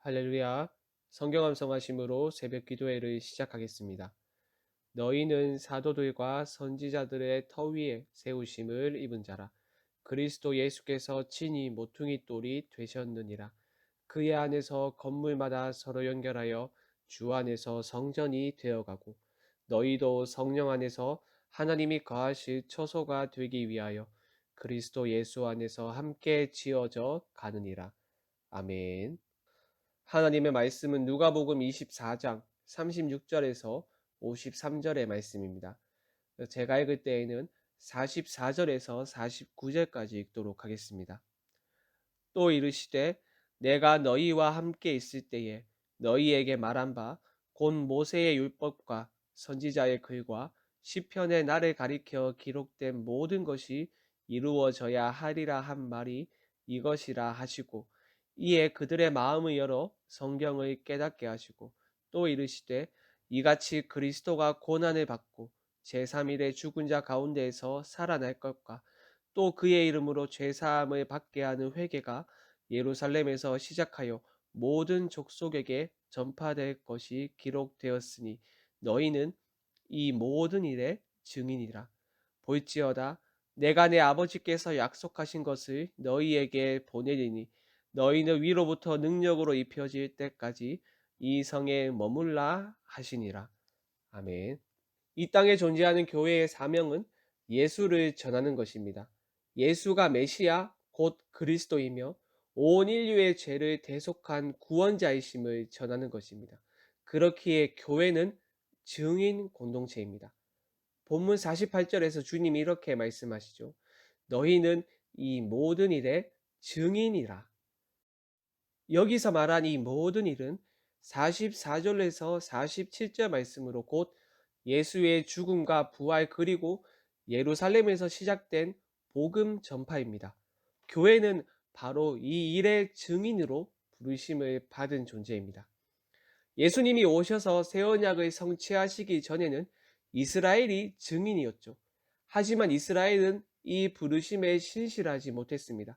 할렐루야. 성경 암송하심으로 새벽 기도회를 시작하겠습니다. 너희는 사도들과 선지자들의 터 위에 세우심을 입은 자라. 그리스도 예수께서 친히 모퉁이 돌이 되셨느니라. 그의 안에서 건물마다 서로 연결하여 주 안에서 성전이 되어가고 너희도 성령 안에서 하나님이 거하실 처소가 되기 위하여 그리스도 예수 안에서 함께 지어져 가느니라. 아멘. 하나님의 말씀은 누가복음 24장 36절에서 53절의 말씀입니다. 제가 읽을 때에는 44절에서 49절까지 읽도록 하겠습니다. 또 이르시되 내가 너희와 함께 있을 때에 너희에게 말한 바 곧 모세의 율법과 선지자의 글과 시편의 나를 가리켜 기록된 모든 것이 이루어져야 하리라 한 말이 이것이라 하시고 이에 그들의 마음을 열어 성경을 깨닫게 하시고 또 이르시되 이같이 그리스도가 고난을 받고 제3일에 죽은 자 가운데에서 살아날 것과 또 그의 이름으로 죄사함을 받게 하는 회개가 예루살렘에서 시작하여 모든 족속에게 전파될 것이 기록되었으니 너희는 이 모든 일의 증인이라. 볼지어다 내가 내 아버지께서 약속하신 것을 너희에게 보내리니 너희는 위로부터 능력으로 입혀질 때까지 이 성에 머물라 하시니라. 아멘. 이 땅에 존재하는 교회의 사명은 예수를 전하는 것입니다. 예수가 메시아 곧 그리스도이며 온 인류의 죄를 대속한 구원자이심을 전하는 것입니다. 그렇기에 교회는 증인 공동체입니다. 본문 48절에서 주님이 이렇게 말씀하시죠. 너희는 이 모든 일의 증인이라. 여기서 말한 이 모든 일은 44절에서 47절 말씀으로 곧 예수의 죽음과 부활 그리고 예루살렘에서 시작된 복음 전파입니다. 교회는 바로 이 일의 증인으로 부르심을 받은 존재입니다. 예수님이 오셔서 새 언약을 성취하시기 전에는 이스라엘이 증인이었죠. 하지만 이스라엘은 이 부르심에 신실하지 못했습니다.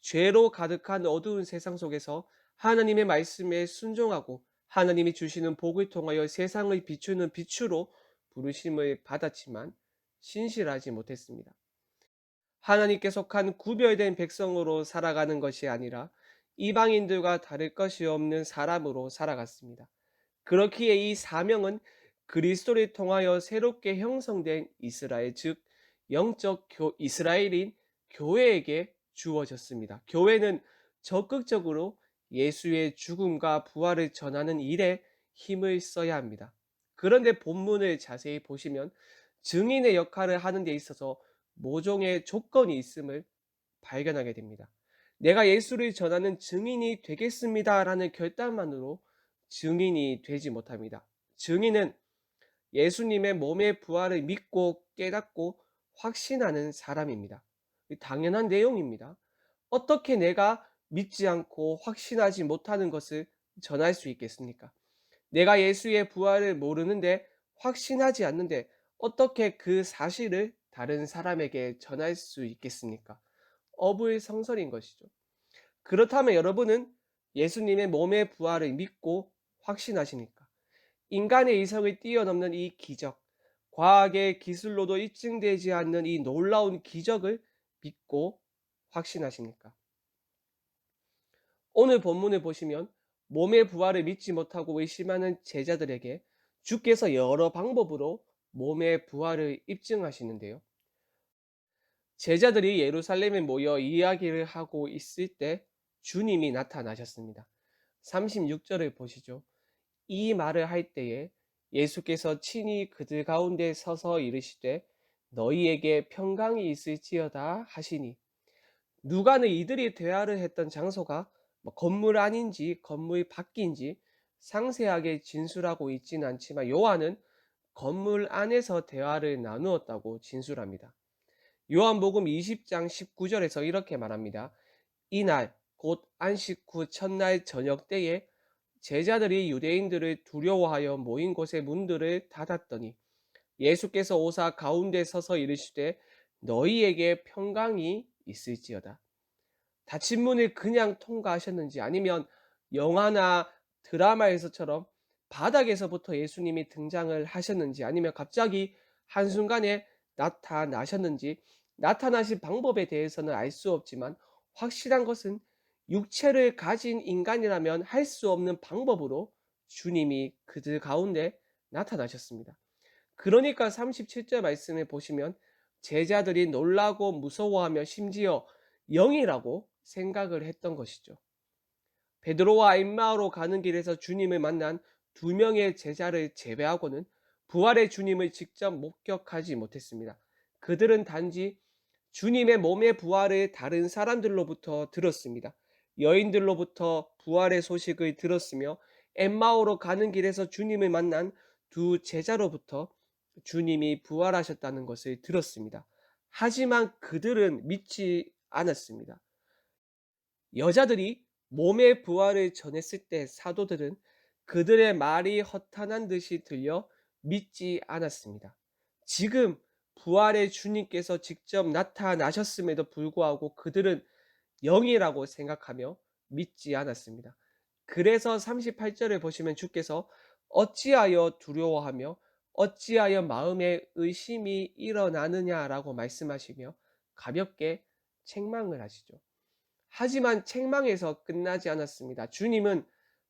죄로 가득한 어두운 세상 속에서 하나님의 말씀에 순종하고 하나님이 주시는 복을 통하여 세상을 비추는 빛으로 부르심을 받았지만 신실하지 못했습니다. 하나님께 속한 구별된 백성으로 살아가는 것이 아니라 이방인들과 다를 것이 없는 사람으로 살아갔습니다. 그렇기에 이 사명은 그리스도를 통하여 새롭게 형성된 이스라엘, 즉 영적 이스라엘인 교회에게 주어졌습니다. 교회는 적극적으로 예수의 죽음과 부활을 전하는 일에 힘을 써야 합니다. 그런데 본문을 자세히 보시면 증인의 역할을 하는 데 있어서 모종의 조건이 있음을 발견하게 됩니다. 내가 예수를 전하는 증인이 되겠습니다라는 결단만으로 증인이 되지 못합니다. 증인은 예수님의 몸의 부활을 믿고 깨닫고 확신하는 사람입니다. 당연한 내용입니다. 어떻게 내가 믿지 않고 확신하지 못하는 것을 전할 수 있겠습니까? 내가 예수의 부활을 모르는데 확신하지 않는데 어떻게 그 사실을 다른 사람에게 전할 수 있겠습니까? 어불성설인 것이죠. 그렇다면 여러분은 예수님의 몸의 부활을 믿고 확신하십니까? 인간의 이성을 뛰어넘는 이 기적, 과학의 기술로도 입증되지 않는 이 놀라운 기적을 믿고 확신하십니까? 오늘 본문을 보시면 몸의 부활을 믿지 못하고 의심하는 제자들에게 주께서 여러 방법으로 몸의 부활을 입증하시는데요. 제자들이 예루살렘에 모여 이야기를 하고 있을 때 주님이 나타나셨습니다. 36절을 보시죠. 이 말을 할 때에 예수께서 친히 그들 가운데 서서 이르시되 너희에게 평강이 있을지어다 하시니 누가는 이들이 대화를 했던 장소가 건물 안인지 건물 밖인지 상세하게 진술하고 있지는 않지만 요한은 건물 안에서 대화를 나누었다고 진술합니다. 요한복음 20장 19절에서 이렇게 말합니다. 이날 곧 안식 후 첫날 저녁 때에 제자들이 유대인들을 두려워하여 모인 곳의 문들을 닫았더니 예수께서 오사 가운데 서서 이르시되 너희에게 평강이 있을지어다. 닫힌 문을 그냥 통과하셨는지 아니면 영화나 드라마에서처럼 바닥에서부터 예수님이 등장을 하셨는지, 아니면 갑자기 한순간에 나타나셨는지, 나타나신 방법에 대해서는 알 수 없지만, 확실한 것은 육체를 가진 인간이라면 할 수 없는 방법으로 주님이 그들 가운데 나타나셨습니다. 그러니까 37절 말씀을 보시면 제자들이 놀라고 무서워하며 심지어 영이라고 생각을 했던 것이죠. 베드로와 엠마오로 가는 길에서 주님을 만난 두 명의 제자를 제외하고는 부활의 주님을 직접 목격하지 못했습니다. 그들은 단지 주님의 몸의 부활을 다른 사람들로부터 들었습니다. 여인들로부터 부활의 소식을 들었으며, 엠마오로 가는 길에서 주님을 만난 두 제자로부터 주님이 부활하셨다는 것을 들었습니다. 하지만 그들은 믿지 않았습니다. 여자들이 몸의 부활을 전했을 때 사도들은 그들의 말이 허탄한 듯이 들려 믿지 않았습니다. 지금 부활의 주님께서 직접 나타나셨음에도 불구하고 그들은 영이라고 생각하며 믿지 않았습니다. 그래서 38절을 보시면 주께서 어찌하여 두려워하며 어찌하여 마음에 의심이 일어나느냐라고 말씀하시며 가볍게 책망을 하시죠. 하지만 책망에서 끝나지 않았습니다. 주님은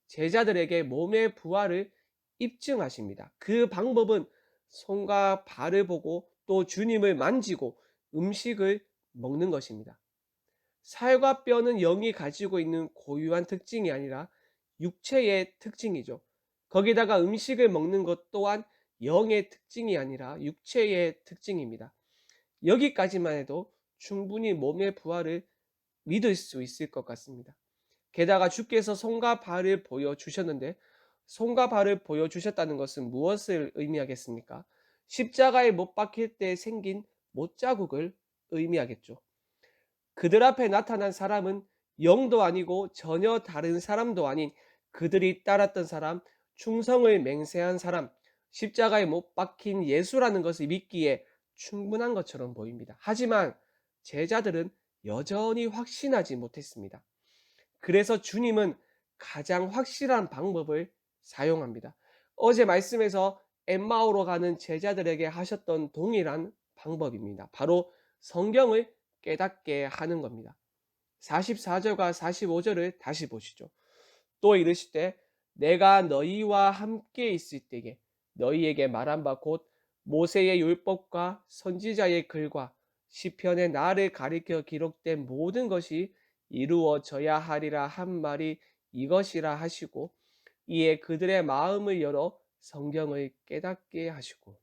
제자들에게 몸의 부활을 입증하십니다. 그 방법은 손과 발을 보고 또 주님을 만지고 음식을 먹는 것입니다. 살과 뼈는 영이 가지고 있는 고유한 특징이 아니라 육체의 특징이죠. 거기다가 음식을 먹는 것 또한 영의 특징이 아니라 육체의 특징입니다. 여기까지만 해도 충분히 몸의 부활을 믿을 수 있을 것 같습니다. 게다가 주께서 손과 발을 보여주셨는데, 손과 발을 보여주셨다는 것은 무엇을 의미하겠습니까? 십자가에 못 박힐 때 생긴 못자국을 의미하겠죠. 그들 앞에 나타난 사람은 영도 아니고 전혀 다른 사람도 아닌 그들이 따랐던 사람, 충성을 맹세한 사람, 십자가에 못 박힌 예수라는 것을 믿기에 충분한 것처럼 보입니다. 하지만 제자들은 여전히 확신하지 못했습니다. 그래서 주님은 가장 확실한 방법을 사용합니다. 어제 말씀에서 엠마오로 가는 제자들에게 하셨던 동일한 방법입니다. 바로 성경을 깨닫게 하는 겁니다. 44절과 45절을 다시 보시죠. 또 이르시되 내가 너희와 함께 있을 때에 너희에게 말한 바 곧 모세의 율법과 선지자의 글과 시편의 나를 가리켜 기록된 모든 것이 이루어져야 하리라 한 말이 이것이라 하시고, 이에 그들의 마음을 열어 성경을 깨닫게 하시고.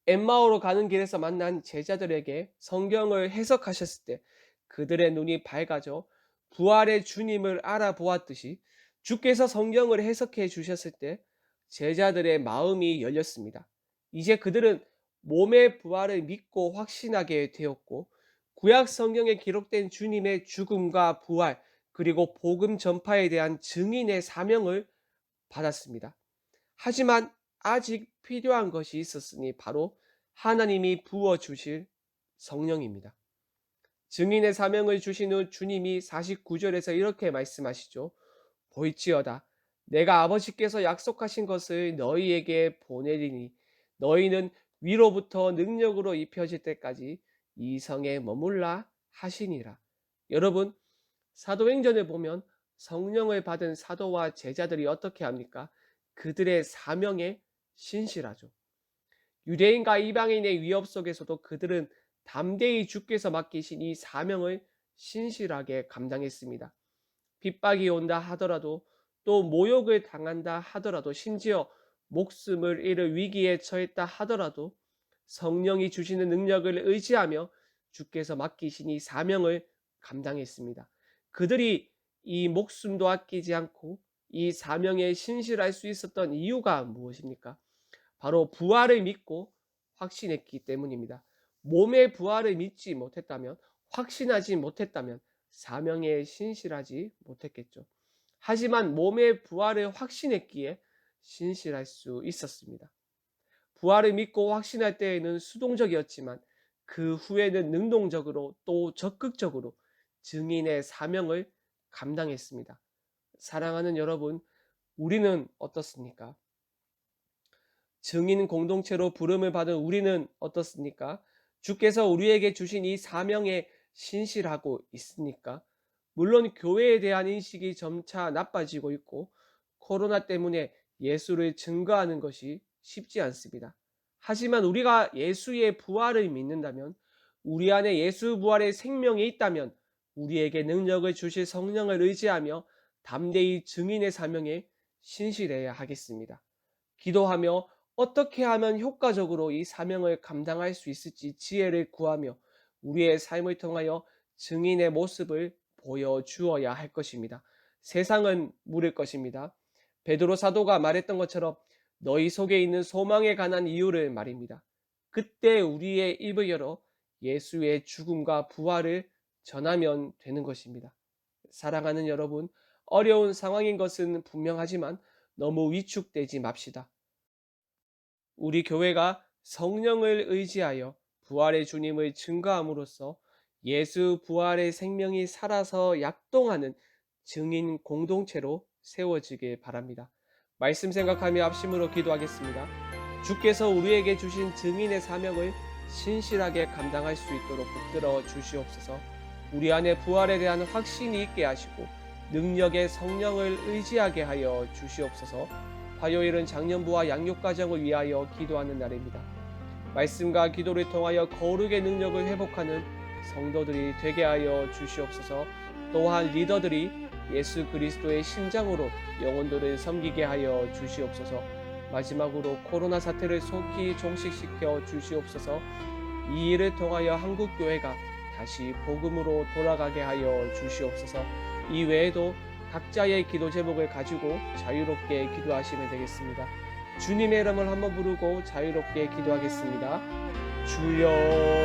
엠마오로 가는 길에서 만난 제자들에게 성경을 해석하셨을 때 그들의 눈이 밝아져 부활의 주님을 알아보았듯이, 주께서 성경을 해석해 주셨을 때 제자들의 마음이 열렸습니다. 이제 그들은 몸의 부활을 믿고 확신하게 되었고, 구약 성경에 기록된 주님의 죽음과 부활, 그리고 복음 전파에 대한 증인의 사명을 받았습니다. 하지만 아직 필요한 것이 있었으니 바로 하나님이 부어 주실 성령입니다. 증인의 사명을 주신 후 주님이 49절에서 이렇게 말씀하시죠. 보일지어다 내가 아버지께서 약속하신 것을 너희에게 보내리니 너희는 위로부터 능력으로 입혀질 때까지 이 성에 머물라 하시니라. 여러분, 사도행전을 보면 성령을 받은 사도와 제자들이 어떻게 합니까? 그들의 사명에 신실하죠. 유대인과 이방인의 위협 속에서도 그들은 담대히 주께서 맡기신 이 사명을 신실하게 감당했습니다. 핍박이 온다 하더라도, 또 모욕을 당한다 하더라도, 심지어 목숨을 잃을 위기에 처했다 하더라도 성령이 주시는 능력을 의지하며 주께서 맡기신 이 사명을 감당했습니다. 그들이 이 목숨도 아끼지 않고 이 사명에 신실할 수 있었던 이유가 무엇입니까? 바로 부활을 믿고 확신했기 때문입니다. 몸의 부활을 믿지 못했다면, 확신하지 못했다면 사명에 신실하지 못했겠죠. 하지만 몸의 부활을 확신했기에 신실할 수 있었습니다. 부활을 믿고 확신할 때에는 수동적이었지만 그 후에는 능동적으로 또 적극적으로 증인의 사명을 감당했습니다. 사랑하는 여러분, 우리는 어떻습니까? 증인 공동체로 부름을 받은 우리는 어떻습니까? 주께서 우리에게 주신 이 사명에 신실하고 있습니까? 물론 교회에 대한 인식이 점차 나빠지고 있고 코로나 때문에 예수를 증거하는 것이 쉽지 않습니다. 하지만 우리가 예수의 부활을 믿는다면, 우리 안에 예수 부활의 생명이 있다면 우리에게 능력을 주실 성령을 의지하며 담대히 증인의 사명에 신실해야 하겠습니다. 기도하며 어떻게 하면 효과적으로 이 사명을 감당할 수 있을지 지혜를 구하며 우리의 삶을 통하여 증인의 모습을 보여주어야 할 것입니다. 세상은 물을 것입니다. 베드로 사도가 말했던 것처럼 너희 속에 있는 소망에 관한 이유를 말입니다. 그때 우리의 입을 열어 예수의 죽음과 부활을 전하면 되는 것입니다. 사랑하는 여러분, 어려운 상황인 것은 분명하지만 너무 위축되지 맙시다. 우리 교회가 성령을 의지하여 부활의 주님을 증거함으로써 예수 부활의 생명이 살아서 약동하는 증인 공동체로 세워지길 바랍니다. 말씀 생각하며 합심으로 기도하겠습니다. 주께서 우리에게 주신 증인의 사명을 신실하게 감당할 수 있도록 붙들어 주시옵소서. 우리 안에 부활에 대한 확신이 있게 하시고 능력의 성령을 의지하게 하여 주시옵소서. 화요일은 장년부와 양육가정을 위하여 기도하는 날입니다. 말씀과 기도를 통하여 거룩의 능력을 회복하는 성도들이 되게 하여 주시옵소서. 또한 리더들이 예수 그리스도의 심장으로 영혼들을 섬기게 하여 주시옵소서. 마지막으로 코로나 사태를 속히 종식시켜 주시옵소서. 이 일을 통하여 한국교회가 다시 복음으로 돌아가게 하여 주시옵소서. 이 외에도 각자의 기도 제목을 가지고 자유롭게 기도하시면 되겠습니다. 주님의 이름을 한번 부르고 자유롭게 기도하겠습니다. 주여.